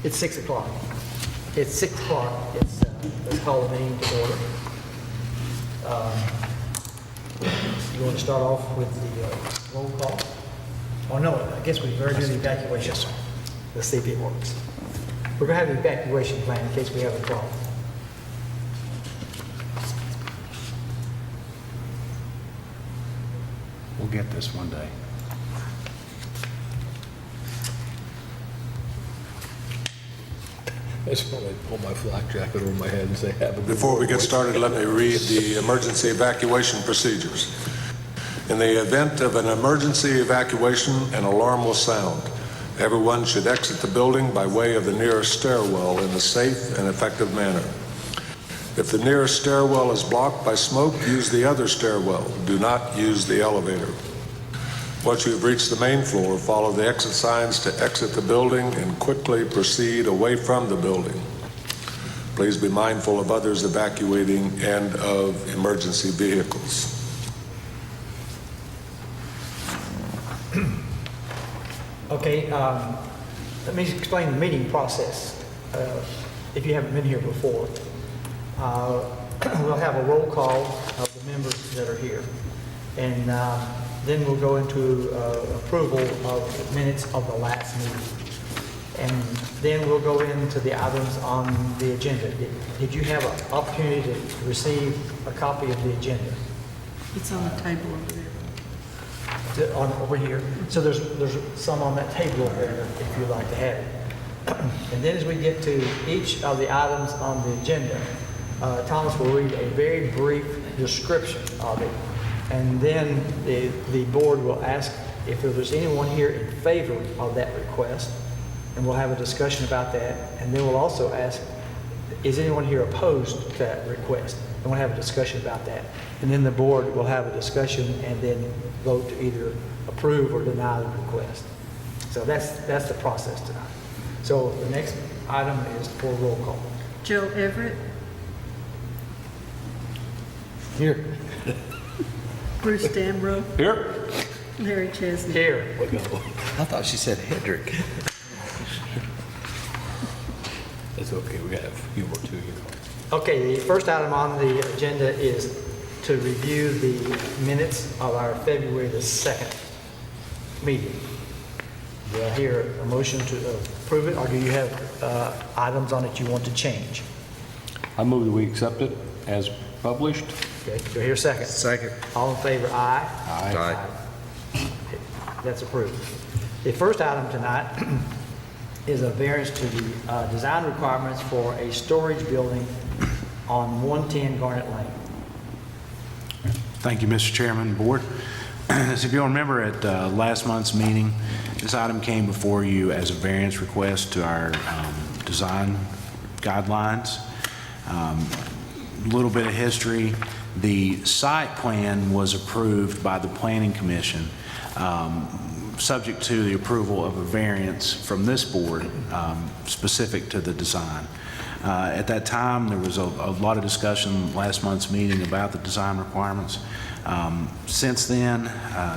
It's 6 o'clock. It's 6 o'clock. Let's call the meeting to order. You want to start off with the roll call? Oh, no, I guess we've already done the evacuation. Yes, sir. Let's see if it works. We're going to have an evacuation plan in case we have a problem. We'll get this one day. I just want to pull my flak jacket over my head and say, have a good Before we get morning." started, let me read the emergency evacuation procedures. In the event of an emergency evacuation, an alarm will sound. Everyone should exit the building by way of the nearest stairwell in a safe and effective manner. If the nearest stairwell is blocked by smoke, use the other stairwell. Do not use the elevator. Once you've reached the main floor, follow the exit signs to exit the building and quickly proceed away from the building. Please be mindful of others evacuating and of emergency vehicles. Okay, let me explain the meeting process. If you haven't been here before, we'll have a roll call of the members that are here. And then we'll go into approval of the minutes of the last meeting. And then we'll go into the items on the agenda. Did you have an opportunity to receive a copy of the agenda? It's on the table over there. Over here. So there's some on that table over there if you'd like to have it. And then as we get to each of the items on the agenda, Thomas will read a very brief description of it. And then the board will ask if there's anyone here in favor of that request, and we'll have a discussion about that. And then we'll also ask, is anyone here opposed to that request? And we'll have a discussion about that. And then the board will have a discussion and then vote to either approve or deny the request. So that's the process tonight. So the next item is for roll call. Joe Everett, Here. Bruce Damrow, Here. Larry Chesney. Here. I thought she said Hedrick. It's okay, we have a few more too, you know. Okay, the first item on the agenda is to review the minutes of our February the 2nd meeting. Do I hear a motion to approve it, or do you have items on it you want to change? I move that we accept it as published. Okay, do I hear a second? Second. All in favor, aye? Aye. Okay, that's approved. The first item tonight is a variance to the design requirements for a storage building on 110 Garnet Lane. Thank you, Mr. Chairman, Board. As if you'll remember at last month's meeting, this item came before you as a variance request to our design guidelines. A little bit of history. The site plan was approved by the Planning Commission, subject to the approval of a variance from this board specific to the design. At that time, there was a lot of discussion last month's meeting about the design requirements. Since then,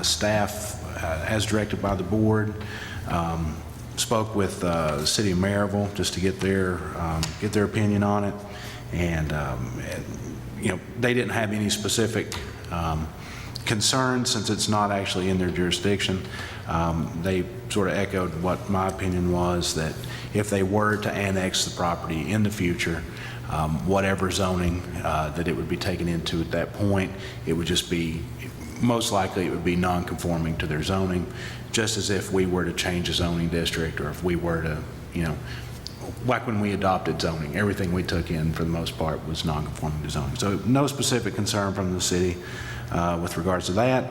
staff, as directed by the board, spoke with the City of Maryville just to get their opinion on it, and you know, they didn't have any specific concerns since it's not actually in their jurisdiction. They sort of echoed what my opinion was, that if they were to annex the property in the future, whatever zoning that it would be taken into at that point, it would just be, most likely it would be non-conforming to their zoning, just as if we were to change a zoning district, or if we were to, you know, like when we adopted zoning, everything we took in for the most part was non-conforming to zoning. So no specific concern from the city with regards to that.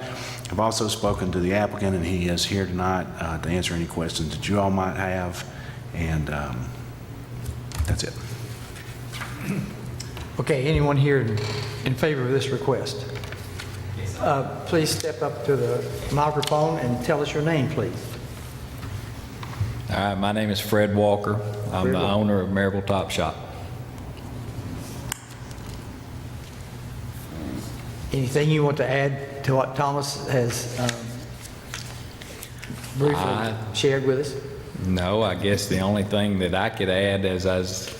I've also spoken to the applicant, and he is here tonight to answer any questions that you all might have, and that's it. Okay, anyone here in favor of this request? Please step up to the microphone and tell us your name, please. All right, my name is Fred Walker. I'm the owner of Maryville Top Shop. Anything you want to add to what Thomas has briefly shared with us? No, I guess the only thing that I could add as I was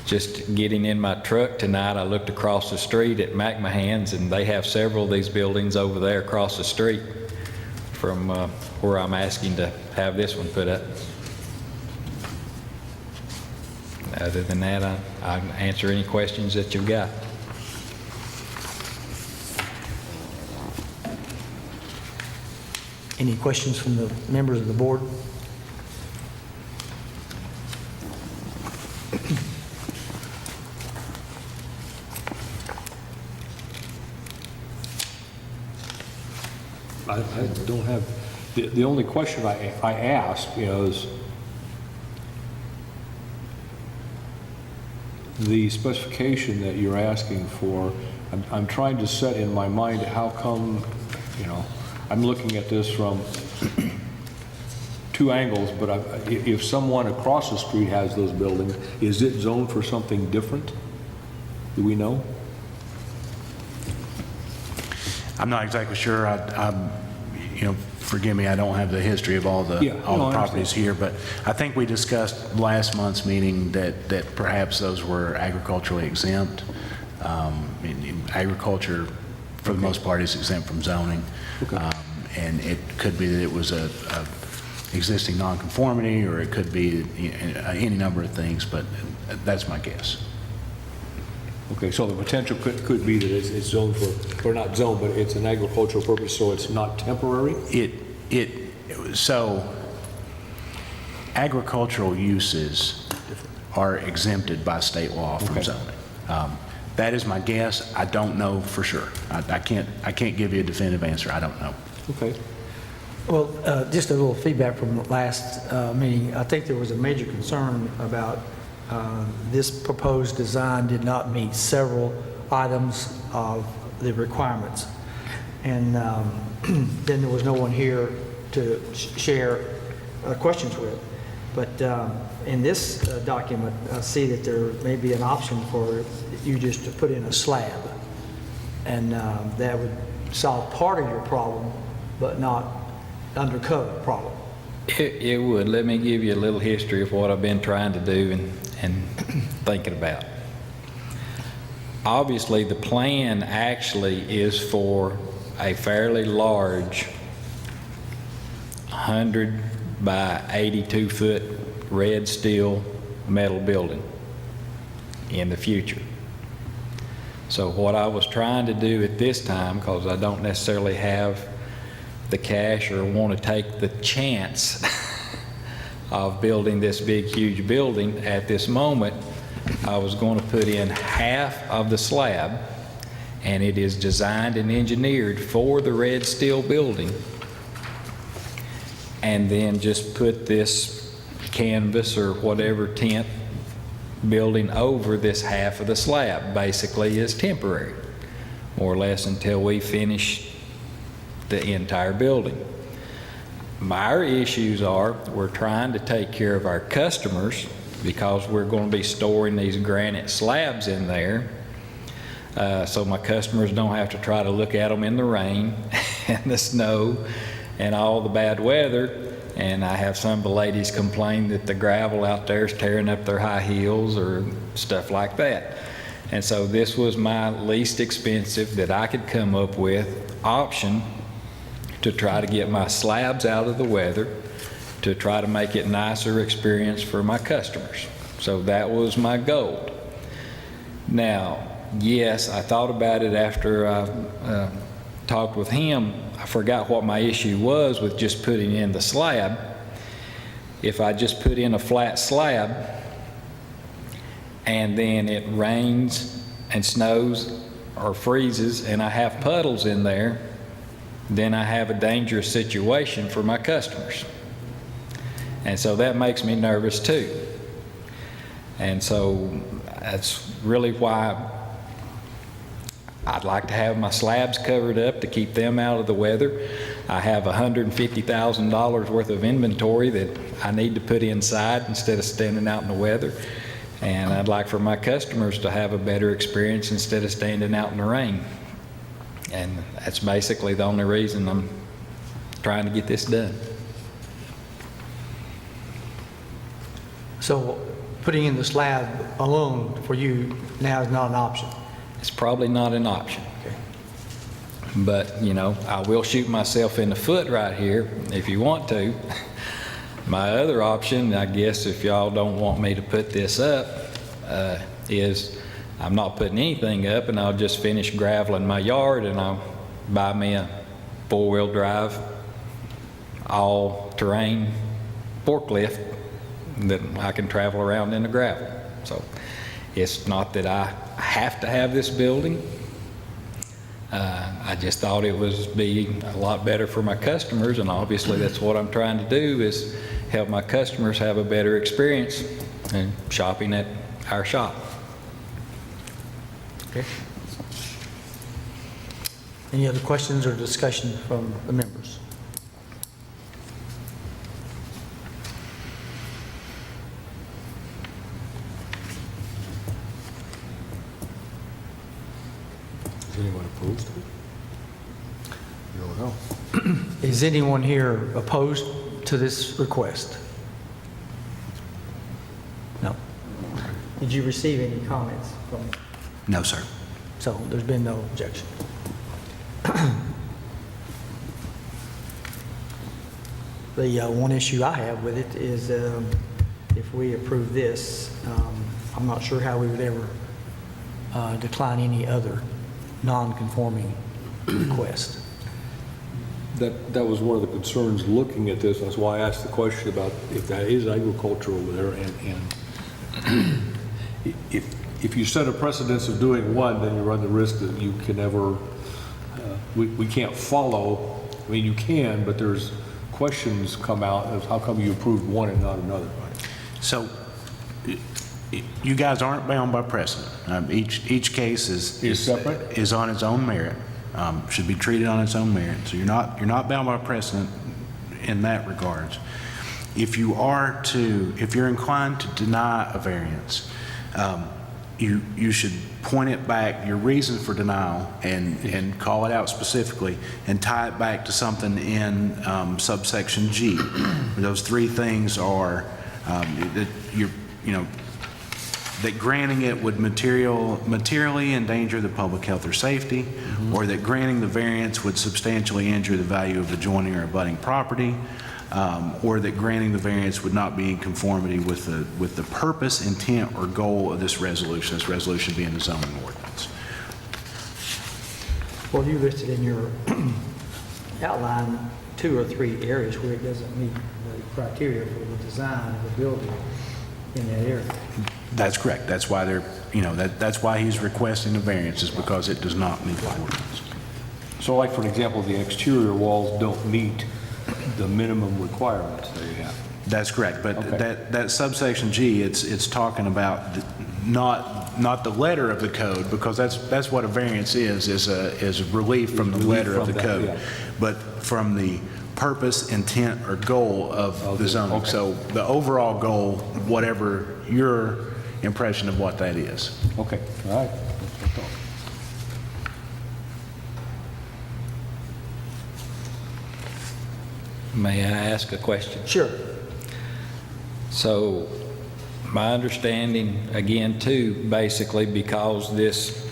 just getting in my truck tonight, I looked across the street at McMahon's, and they have several of these buildings over there across the street from where I'm asking to have this one put up. Other than that, I can answer any questions that you've got. Any questions from the members of the board? I don't have, the only question I ask is, the specification that you're asking for, I'm trying to set in my mind how come, I'm looking at this from two angles, but if someone across the street has those buildings, is it zoned for something different? Do we know? I'm not exactly sure. Forgive me, I don't have the history of all the properties here, but I think we discussed last month's meeting that perhaps those were agriculturally exempt. Agriculture, for the most part, is exempt from zoning. Okay. And it could be that it was a existing nonconformity, or it could be any number of things, but that's my guess. Okay, so the potential could be that it's zoned for, or not zoned, but it's an agricultural purpose, so it's not temporary? So agricultural uses are exempted by state law from Okay. zoning. That is my guess. I don't know for sure. I can't give you a definitive answer. I don't know. Okay. Well, just a little feedback from the last meeting. I think there was a major concern about this proposed design did not meet several items of the requirements. And then there was no one here to share questions with. But in this document, I see that there may be an option for you just to put in a slab. And that would solve part of your problem, but not undercover the problem. It would. Let me give you a little history of what I've been trying to do and thinking about. Obviously, the plan actually is for a fairly large 100 by 82 foot red steel metal building in the future. So what I was trying to do at this time, because I don't necessarily have the cash or want to take the chance of building this big, huge building at this moment, I was going to put in half of the slab, and it is designed and engineered for the red steel building, and then just put this canvas or whatever tent building over this half of the slab, basically is temporary, more or less until we finish the entire building. Our issues are we're trying to take care of our customers because we're going to be storing these granite slabs in there, so my customers don't have to try to look at them in the rain and the snow and all the bad weather. And I have some of the ladies complain that the gravel out there is tearing up their high heels or stuff like that. And so this was my least expensive that I could come up with option to try to get my slabs out of the weather, to try to make it nicer experience for my customers. So that was my goal. Now, yes, I thought about it after I talked with him. I forgot what my issue was with just putting in the slab. If I just put in a flat slab and then it rains and snows or freezes and I have puddles in there, then I have a dangerous situation for my customers. And so that makes me nervous too. And so that's really why I'd like to have my slabs covered up to keep them out of the weather. I have $150,000 worth of inventory that I need to put inside instead of standing out in the weather. And I'd like for my customers to have a better experience instead of standing out in the rain. And that's basically the only reason I'm trying to get this done. So putting in the slab alone for you now is not an option? It's probably not an option. Okay. But, you know, I will shoot myself in the foot right here if you want to. My other option, I guess, if y'all don't want me to put this up, is I'm not putting anything up, and I'll just finish graveling my yard, and I'll buy me a four-wheel drive, all-terrain forklift that I can travel around in the gravel. So it's not that I have to have this building. I just thought it was be a lot better for my customers, and obviously that's what I'm trying to do, is help my customers have a better experience in shopping at our shop. Okay. Any other questions or discussion from the members? Is anyone opposed to it? You don't know. Is anyone here opposed to this request? No. Did you receive any comments from, No, sir. so there's been no objection? The one issue I have with it is if we approve this, I'm not sure how we would ever decline any other non-conforming request. That was one of the concerns looking at this. That's why I asked the question about if that is agriculture over there. And if you set a precedence of doing one, then you run the risk that you can never, we can't follow. I mean, you can, but there's questions come out of how come you approved one and not another. So you guys aren't bound by precedent. Each case is separate? Is on its own merit, should be treated on its own merit. So you're not bound by precedent in that regards. If you're inclined to deny a variance, you should point it back, your reason for denial, and call it out specifically, and tie it back to something in subsection G. Those three things are that that granting it would materially endanger the public health or safety, or that granting the variance would substantially injure the value of adjoining or abutting property, or that granting the variance would not be in conformity with the purpose, intent, or goal of this resolution being the zoning ordinance. Well, you listed in your outline 2 or 3 areas where it doesn't meet the criteria for the design of the building in that area. That's correct. That's why that's why he's requesting the variance, is because it does not meet the ordinance. So like, for example, the exterior walls don't meet the minimum requirements that you have. That's correct, but Okay. that subsection G, it's talking about not the letter of the code, because that's what a variance is a relief from the Relief letter of from the that, code, yeah. but from the purpose, intent, or goal of the zoning. okay. So the overall goal, whatever your impression of what that is. Okay, all right. That's what I thought. May I ask a question? Sure. So my understanding, again, too, basically, because this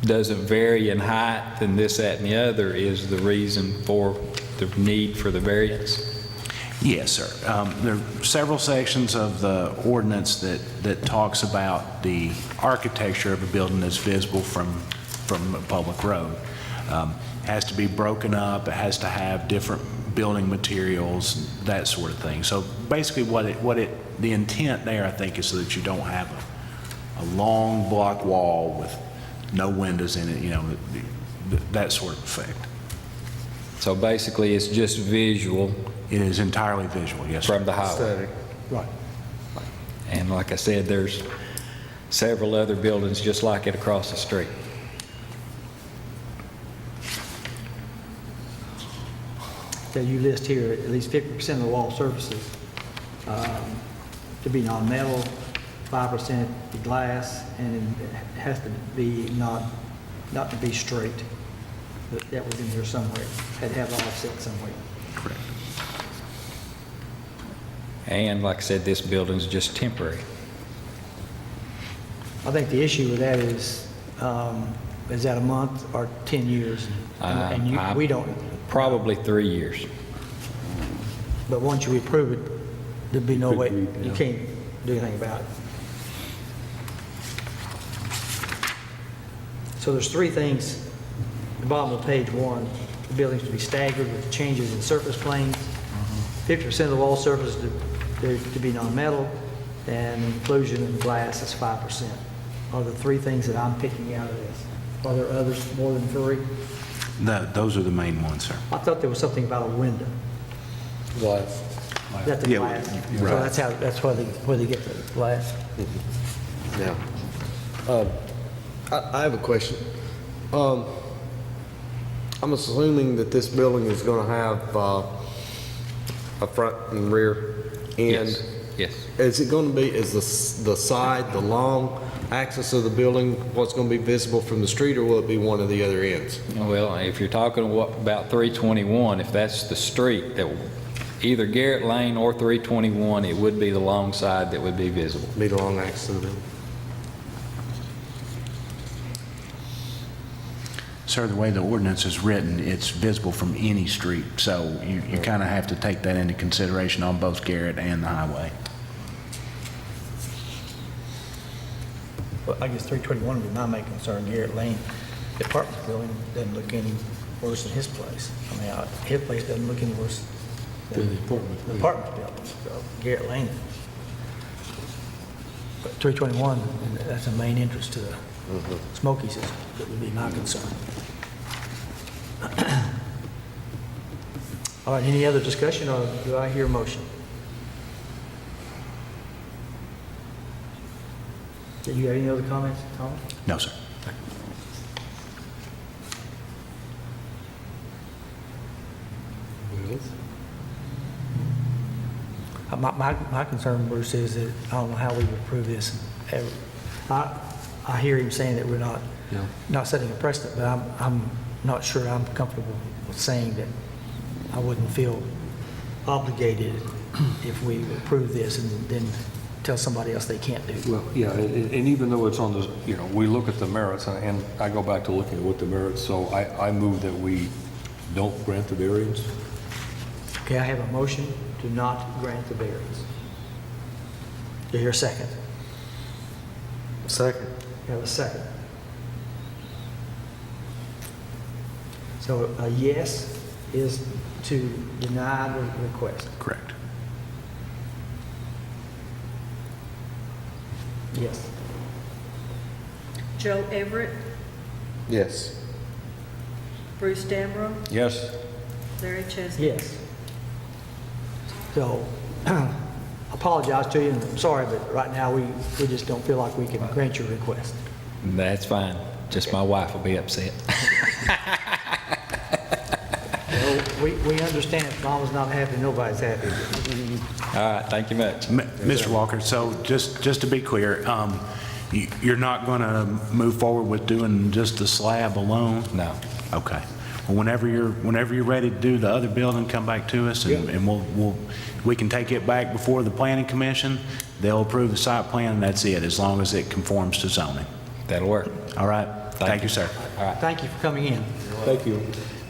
doesn't vary in height and this, that, and the other, is the reason for the need for the variance? Yes, sir. There are several sections of the ordinance that talks about the architecture of a building that's visible from a public road. It has to be broken up. It has to have different building materials, that sort of thing. So basically, the intent there, I think, is so that you don't have a long block wall with no windows in it. That sort of effect. So basically, it's just visual It is entirely visual, yes, sir. from the highway. Right. And like I said, there's several other buildings just like it across the street. So you list here at least 50% of the wall surfaces to be non-metal, 5% be glass, and it has to be not to be straight. That was in here somewhere. Had to have an offset somewhere. Correct. And like I said, this building's just temporary. I think the issue with that is that a month or 10 years? And we don't, Probably 3 years. but once you approve it, there'd be no Could way, be, you yeah. can't do anything about it. So there's three things, the bottom of page 1, the buildings to be staggered with changes in surface planes, 50% of the wall surface to be non-metal, and inclusion of glass is 5%. Are the three things that I'm picking out of this. Are there others more than three? Those are the main ones, sir. I thought there was something about a window. Glass. That's the Yeah, glass. So right. that's where they get the glass. Yeah. I have a question. I'm assuming that this building is going to have a front and rear end. Yes. Is it going to be, is the side, the long axis of the building, what's going to be visible from the street, or will it be one of the other ends? Well, if you're talking about 321, if that's the street, that either Garrett Lane or 321, it would be the long side that would be visible. Be the long axis of the building? Sir, the way the ordinance is written, it's visible from any street, so you kind of have to take that into consideration on both Garrett and the highway. Well, I guess 321 would be my main concern. Garrett Lane, the apartment building doesn't look any worse than his place. I mean, his place doesn't look any worse than the apartment building. So Garrett Lane. But 321, and that's a main interest to the Smokies, that would be my concern. All right, any other discussion, or do I hear a motion? Do you have any other comments, Tom? No, sir. My concern, Bruce, is that I don't know how we would approve this. I hear him saying that we're not setting a precedent, but I'm not sure I'm comfortable with saying that I wouldn't feel obligated if we approve this and then tell somebody else they can't do. Well, yeah, and even though it's on the, we look at the merits, and I go back to looking at what the merits, so I move that we don't grant the variance. Okay, I have a motion to not grant the variance. Do you hear a second? Second. You have a second. So a yes is to deny the request. Correct. Yes. Joe Everett, Yes. Bruce Damrow, Yes. Larry Chesney. Yes. So, apologize to you, and I'm sorry, but right now we just don't feel like we can grant your request. That's fine. Just my wife will be upset. Well, we understand if mama's not happy, nobody's happy. All right, thank you much. Mr. Walker, so just to be clear, you're not going to move forward with doing just the slab alone? No. Okay. Well, whenever you're ready to do the other building, come back to us, and we can take it back before the planning commission. They'll approve the site plan, and that's it, as long as it conforms to zoning. That'll work. All right? Thank you, sir. Thank you for coming in. Thank you.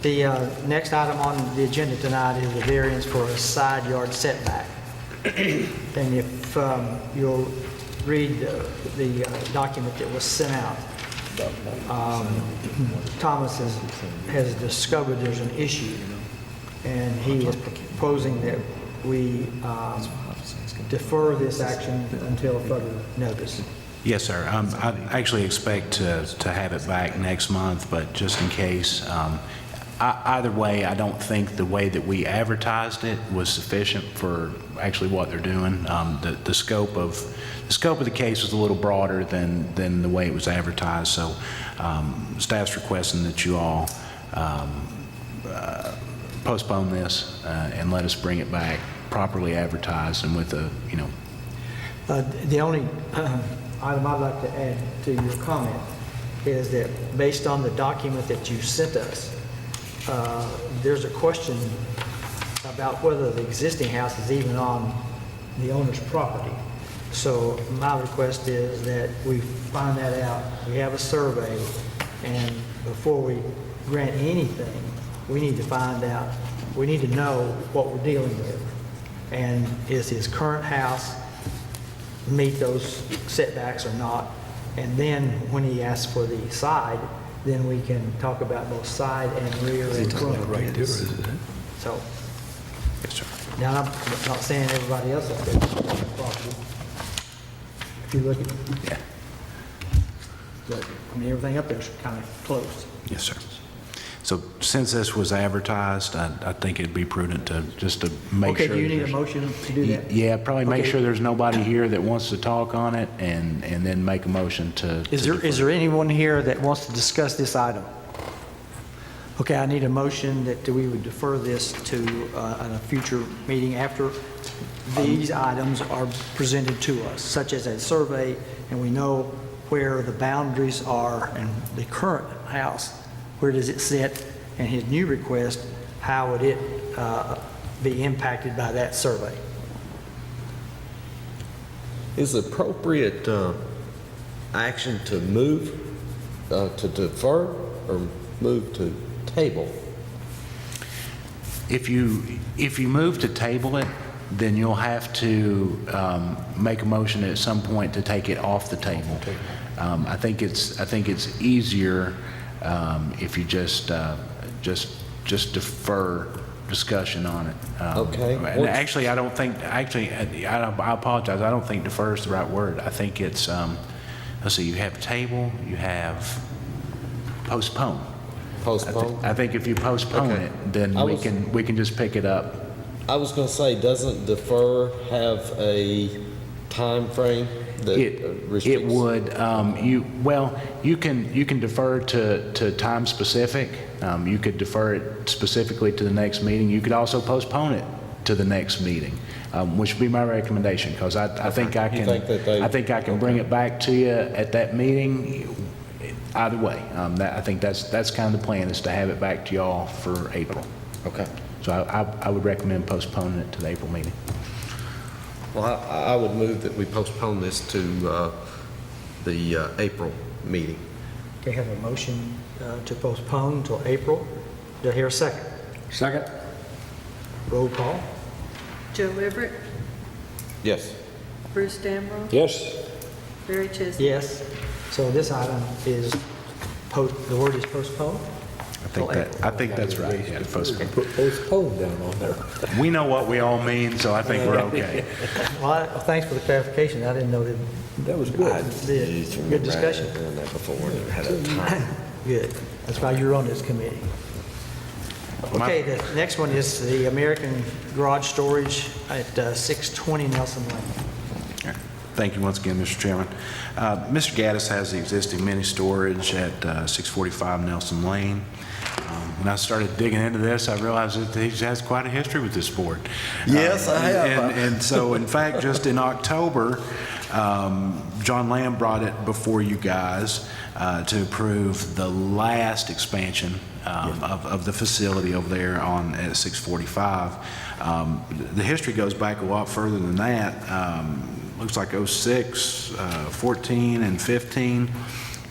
The next item on the agenda tonight is the variance for a side yard setback. And if you'll read the document that was sent out, Thomas has discovered there's an issue, and he is proposing that we defer this action until further notice. Yes, sir. I actually expect to have it back next month, but just in case, either way, I don't think the way that we advertised it was sufficient for actually what they're doing. The scope of the case was a little broader than the way it was advertised. So, staff's requesting that you all postpone this and let us bring it back properly advertised and with a The only item I'd like to add to your comment is that based on the document that you sent us, there's a question about whether the existing house is even on the owner's property. So my request is that we find that out, we have a survey, and before we grant anything, we need to find out, we need to know what we're dealing with. And is his current house meet those setbacks or not? And then when he asks for the side, then we can talk about both side and rear and front. So, Yes, sir. now, I'm not saying everybody else up there is on the property. If you look at, Yeah. but, I mean, everything up there is kind of close. Yes, sir. So since this was advertised, I think it'd be prudent to just to make Okay, sure. do you need a there's- motion to do that? Yeah, probably make Okay. sure there's nobody here that wants to talk on it, and then make a motion to. Is there anyone here that wants to discuss this item? Okay, I need a motion that we would defer this to a future meeting after these items are presented to us, such as a survey, and we know where the boundaries are and the current house, where does it sit, and his new request, how would it be impacted by that survey? Is the appropriate action to move, to defer, or move to table? If you move to table it, then you'll have to make a motion at some point to take it off the table. I think it's easier if you just defer discussion on it. Okay. And actually, I apologize. I don't think defer is the right word. I think it's, let's see, you have table, you have postpone. Postpone? I think if you postpone Okay. it, then I we was- can just pick it up. I was going to say, doesn't defer have a time frame that restricts? It would, you can defer to time specific. You could defer it specifically to the next meeting. You could also postpone it to the next meeting, which would be my recommendation, because I think I You think that they- can bring it back to you at that meeting either way. I think that's kind of the plan, is to have it back to y'all for April. Okay. So I would recommend postponing it to the April meeting. Well, I would move that we postpone this to the April meeting. Okay, have a motion to postpone until April. Do I hear a second? Second? Roll call. Joe Everett, Yes. Bruce Damrow, Yes. Larry Chesney. Yes. So this item is, the word is postponed? I think that's right, yeah, postpone. Put postpone down on there. We know what we all mean, so I think we're okay. Well, thanks for the clarification. I didn't know that. That was good. Good discussion. Done that before, never had a time. Good. That's why you're on this committee. Okay, the next one is the American Garage Storage at 620 Nelson Lane. Thank you once again, Mr. Chairman. Mr. Gaddis has the existing mini storage at 645 Nelson Lane. When I started digging into this, I realized that he has quite a history with this board. Yes, I have. And so, in fact, just in October, John Lamb brought it before you guys to approve the last expansion of the facility over there at 645. The history goes back a lot further than that. Looks like 06, 14, and 15.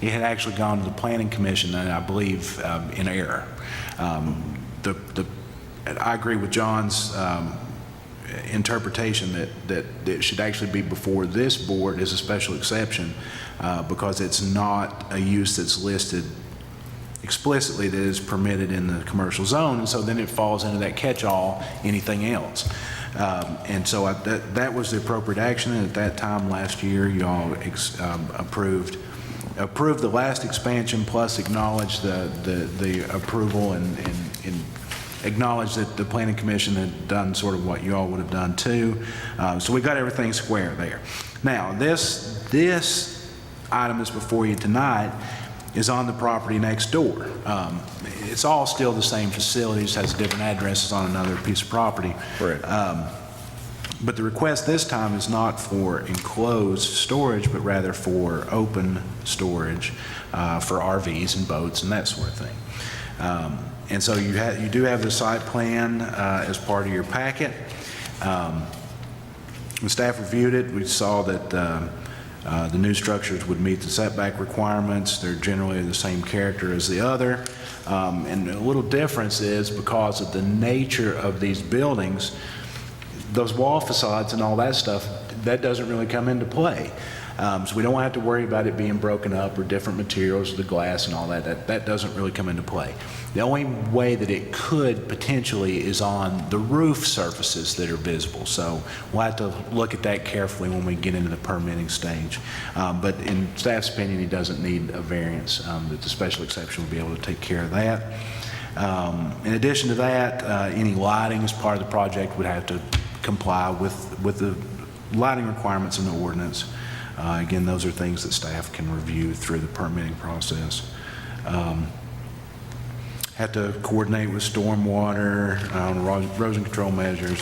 It had actually gone to the Planning Commission, and I believe in error. I agree with John's interpretation that it should actually be before this board as a special exception because it's not a use that's listed explicitly that is permitted in the commercial zone, and so then it falls into that catch-all, anything else. And so that was the appropriate action, and at that time last year, y'all approved the last expansion plus acknowledged the approval and acknowledged that the Planning Commission had done sort of what you all would have done too. So we got everything square there. Now, this item that's before you tonight is on the property next door. It's all still the same facilities, has different addresses on another piece of property. Correct. But the request this time is not for enclosed storage, but rather for open storage for RVs and boats and that sort of thing. And so you do have the site plan as part of your packet. When staff reviewed it, we saw that the new structures would meet the setback requirements. They're generally the same character as the other. And a little difference is because of the nature of these buildings, those wall facades and all that stuff, that doesn't really come into play. So we don't have to worry about it being broken up or different materials, the glass and all that. That doesn't really come into play. The only way that it could potentially is on the roof surfaces that are visible. So we'll have to look at that carefully when we get into the permitting stage. But in staff's opinion, he doesn't need a variance, that the special exception will be able to take care of that. In addition to that, any lighting as part of the project would have to comply with the lighting requirements in the ordinance. Again, those are things that staff can review through the permitting process. Have to coordinate with stormwater, erosion control measures,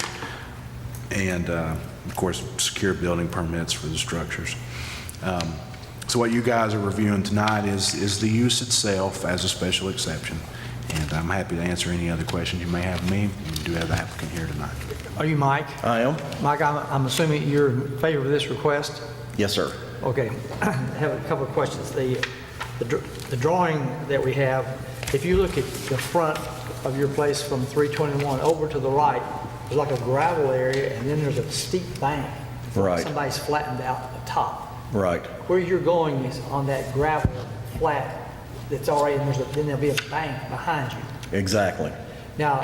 and of course, secure building permits for the structures. So what you guys are reviewing tonight is the use itself as a special exception. And I'm happy to answer any other questions you may have of me. We do have the applicant here tonight. Are you Mike? I am. Mike, I'm assuming you're in favor of this request? Yes, sir. Okay, I have a couple of questions. The drawing that we have, if you look at the front of your place from 321 over to the right, there's like a gravel area, and then there's a steep bank. Right. Somebody's flattened out at the top. Right. Where you're going is on that gravel flat that's already, and then there'll be a bank behind you. Exactly. Now,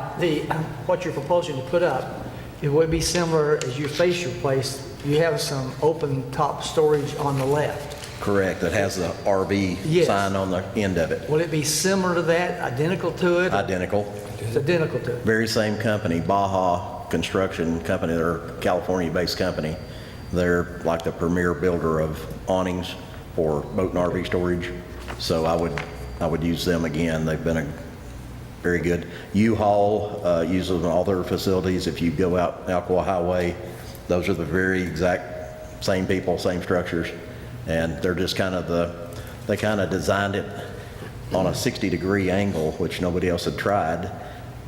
what you're proposing to put up, it would be similar as you face your place. You have some open top storage on the left. Correct. It has the RV Yes. sign on the end of it. Will it be similar to that, identical to it? Identical. It's identical to it. Very same company, Baja Construction Company. They're a California-based company. They're like the premier builder of awnings for boat and RV storage. So I would use them again. They've been a very good. U-Haul uses them in all their facilities. If you go out Alcoa Highway, those are the very exact same people, same structures. And they're just they kind of designed it on a 60-degree angle, which nobody else had tried,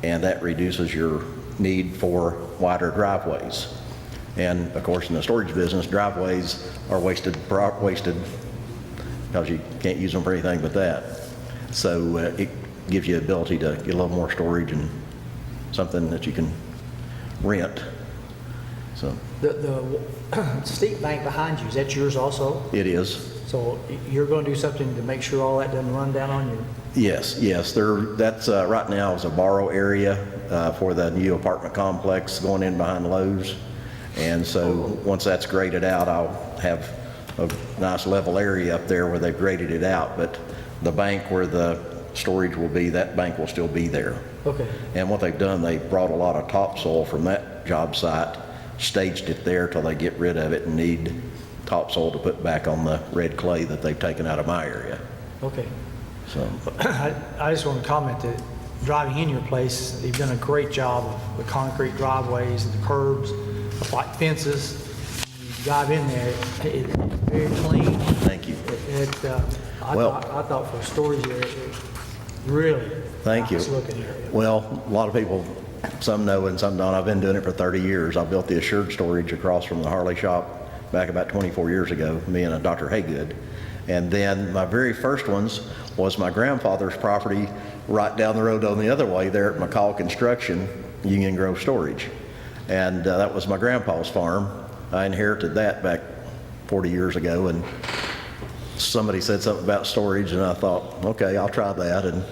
and that reduces your need for wider driveways. And of course, in the storage business, driveways are wasted because you can't use them for anything but that. So it gives you the ability to get a little more storage and something that you can rent. So The steep bank behind you, is that yours also? it is. So you're going to do something to make sure all that doesn't run down on you? Yes. That's right now is a borrow area for the new apartment complex going in behind Lowe's. And so once that's graded out, I'll have a nice level area up there where they've graded it out. But the bank where the storage will be, that bank will still be there. Okay. And what they've done, they brought a lot of topsoil from that job site, staged it there till they get rid of it and need topsoil to put back on the red clay that they've taken out of my area. Okay. So, I just want to comment that driving in your place, you've done a great job of the concrete driveways and the curbs, the white fences. You drive in there, it's very clean. thank you. I thought for storage area, it really Thank you. nice looking area. Well, a lot of people, some know and some don't. I've been doing it for 30 years. I built the Assured Storage across from the Harley shop back about 24 years ago, me and Dr. Haygood. And then my very first ones was my grandfather's property right down the road on the other way there at McCall Construction, Union Grove Storage. And that was my grandpa's farm. I inherited that back 40 years ago, and somebody said something about storage, and I thought, okay, I'll try that. And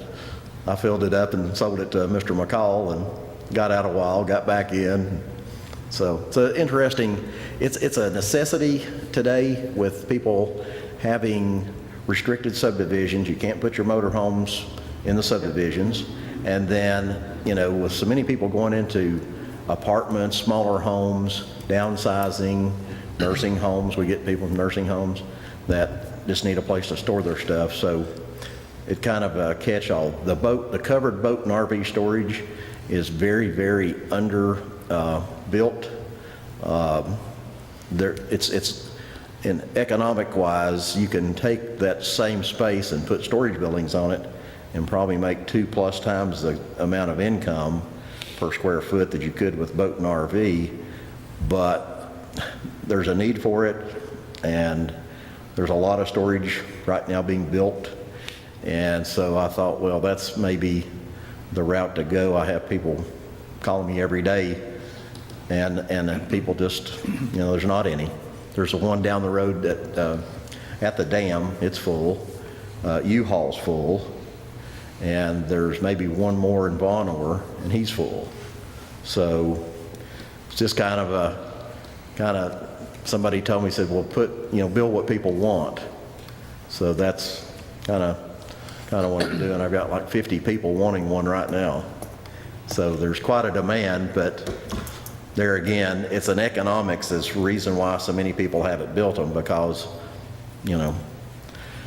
I filled it up and sold it to Mr. McCall and got out a while, got back in. So it's an interesting, it's a necessity today with people having restricted subdivisions. You can't put your motorhomes in the subdivisions. And then, with so many people going into apartments, smaller homes, downsizing, nursing homes, we get people from nursing homes that just need a place to store their stuff. So it kind of a catch-all. The covered boat and RV storage is very, very built. It's in economic-wise, you can take that same space and put storage buildings on it and probably make 2+ times the amount of income per square foot that you could with boat and RV. But there's a need for it, and there's a lot of storage right now being built. And so I thought, well, that's maybe the route to go. I have people calling me every day, and people just, there's not any. There's the one down the road at the dam, it's full. U-Haul's full. And there's maybe one more in Vonore, and he's full. So it's just kind of somebody told me, said, well, build what people want. So that's kind of what I'm doing. I've got like 50 people wanting one right now. So there's quite a demand, but there again, it's an economics is the reason why so many people haven't built them, because,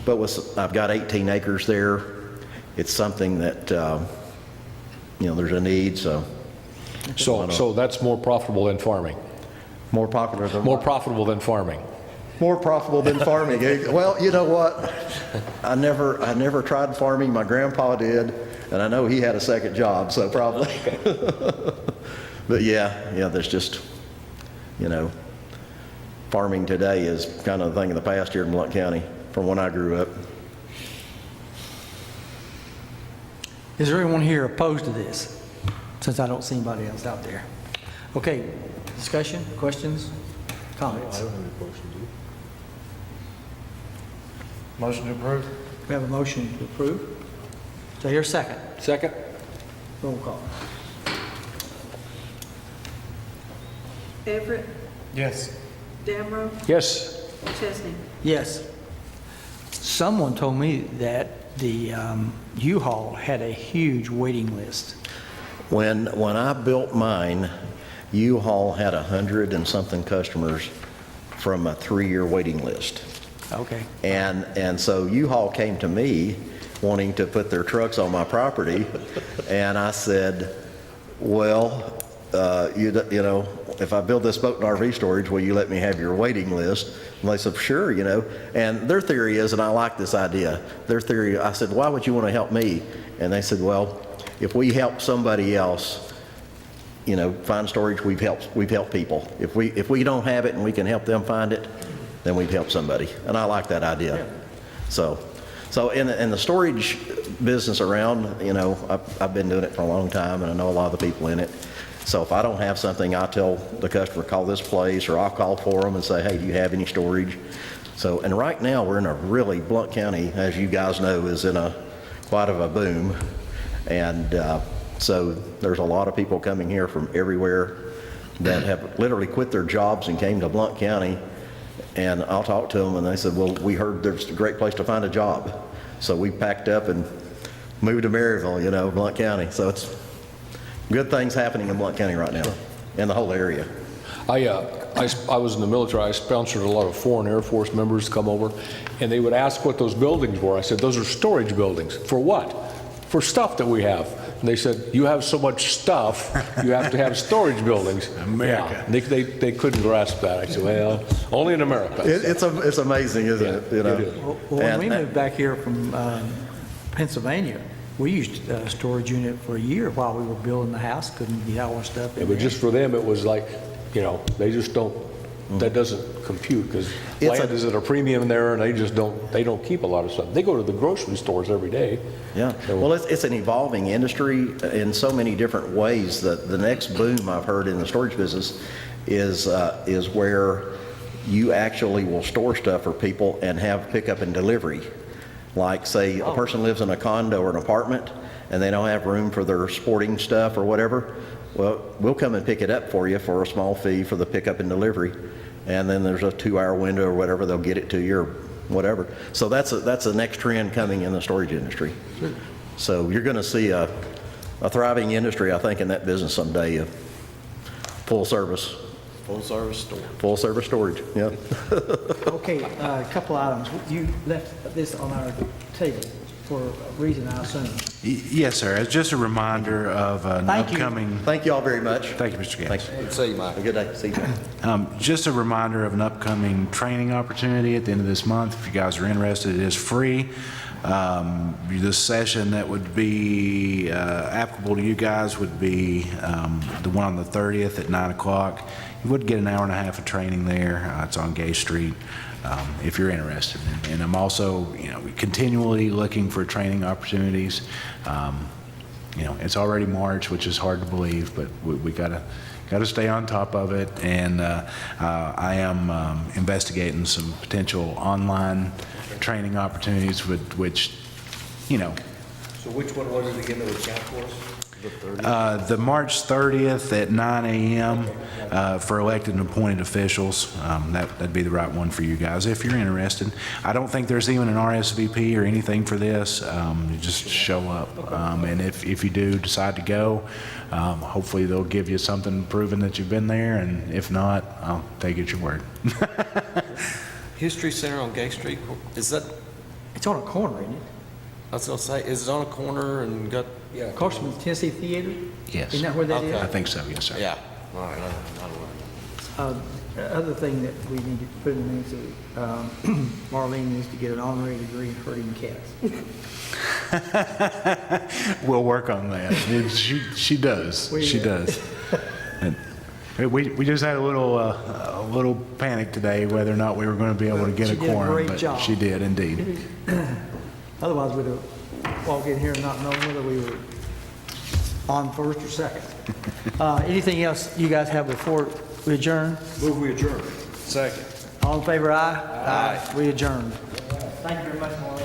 but I've got 18 acres there. It's something that, there's a need, so. So that's more profitable than farming? More popular than More what? profitable than farming? More profitable than farming. Well, you know what? I never tried farming. My grandpa did, and I know he had a second job, so probably. But yeah, there's just, farming today is kind of the thing of the past here in Blount County from when I grew up. Is there anyone here opposed to this? Since I don't see anybody else out there. Okay, discussion, questions, comments? Motion to approve? We have a motion to approve. So here's second. Second? Roll call. Everett, Yes. Damro, Yes. Chesney. Yes. Someone told me that the U-Haul had a huge waiting list. When I built mine, U-Haul had 100 and something customers from a 3-year waiting list. Okay. And so U-Haul came to me wanting to put their trucks on my property, and I said, well, if I build this boat and RV storage, will you let me have your waiting list? And they said, sure, And their theory is, and I like this idea, their theory, I said, why would you want to help me? And they said, well, if we help somebody else, find storage, we've helped people. If we don't have it and we can help them find it, then we've helped somebody. And I like that idea. Yeah. So in the storage business around, I've been doing it for a long time, and I know a lot of the people in it. So if I don't have something, I tell the customer, call this place, or I'll call for them and say, hey, do you have any storage? So, and right now we're in a really, Blount County, as you guys know, is in quite of a boom. And so there's a lot of people coming here from everywhere that have literally quit their jobs and came to Blount County. And I'll talk to them, and they said, well, we heard there's a great place to find a job. So we packed up and moved to Maryville, Blount County. So it's good things happening in Blount County right now, in the whole area. I was in the military. I sponsored a lot of foreign Air Force members to come over, and they would ask what those buildings were. I said, those are storage buildings. For what? For stuff that we have. And they said, you have so much stuff, you have to have storage buildings. America. Yeah. They couldn't grasp that. I said, well, only in America. It's amazing, isn't it? It is. Well, when we moved back here from Pennsylvania, we used a storage unit for a year while we were building the house, couldn't get all our stuff in Yeah, but there. just for them, it was like, they just don't, that doesn't compute, because land is at a premium there, and they don't keep a lot of stuff. They go to the grocery stores every day. Yeah, well, it's an evolving industry in so many different ways. The next boom I've heard in the storage business is where you actually will store stuff for people and have pickup and delivery. Like, say, a person lives in a condo or an apartment, and they don't have room for their sporting stuff or whatever. Well, we'll come and pick it up for you for a small fee for the pickup and delivery. And then there's a 2-hour window or whatever, they'll get it to you or whatever. So that's the next trend coming in the storage industry. So you're going to see a thriving industry, I think, in that business someday. Full service storage, yeah. Okay, a couple items. You left this on our table for a reason, I assume. Yes, sir. As just a reminder of an Thank you. upcoming... Thank you all very much. Thank you, Mr. Gaines. Thanks. See you, Mike. Have a good day. See you. Just a reminder of an upcoming training opportunity at the end of this month. If you guys are interested, it is free. The session that would be applicable to you guys would be the one on the 30th at 9 o'clock. You would get an hour and a half of training there. It's on Gay Street, if you're interested. And I'm also, continually looking for training opportunities. It's already March, which is hard to believe, but we got to stay on top of it. And I am investigating some potential online training opportunities, which. So which one was it again that would count for us? The 30th? The March 30th at 9 a.m. For elected and appointed officials. That'd be the right one for you guys if you're interested. I don't think there's even an RSVP or anything for this. You just show up. And if you do decide to go, hopefully they'll give you something proving that you've been there. And if not, I'll take it at your word. History Center on Gay Street, is that, It's on a corner, isn't it? I was gonna say, is it on a corner and got? Yeah. Across from the Tennessee Theater? Yes. Isn't that where that is? I think so, yes, sir. Yeah. All right, The other thing that we need to put in the minutes, Marlene needs to get an honorary degree in herding cats. We'll work on that. She does. She does. And we just had a little panic today whether or not we were going to be able to get a She did a quorum, great but job. she did indeed. Otherwise, we'd have walked in here and not known whether we were on first or second. Anything else you guys have before we adjourn? Move we adjourn. Second. All in favor, aye? Aye. We adjourn. Thank you very much, Marlene.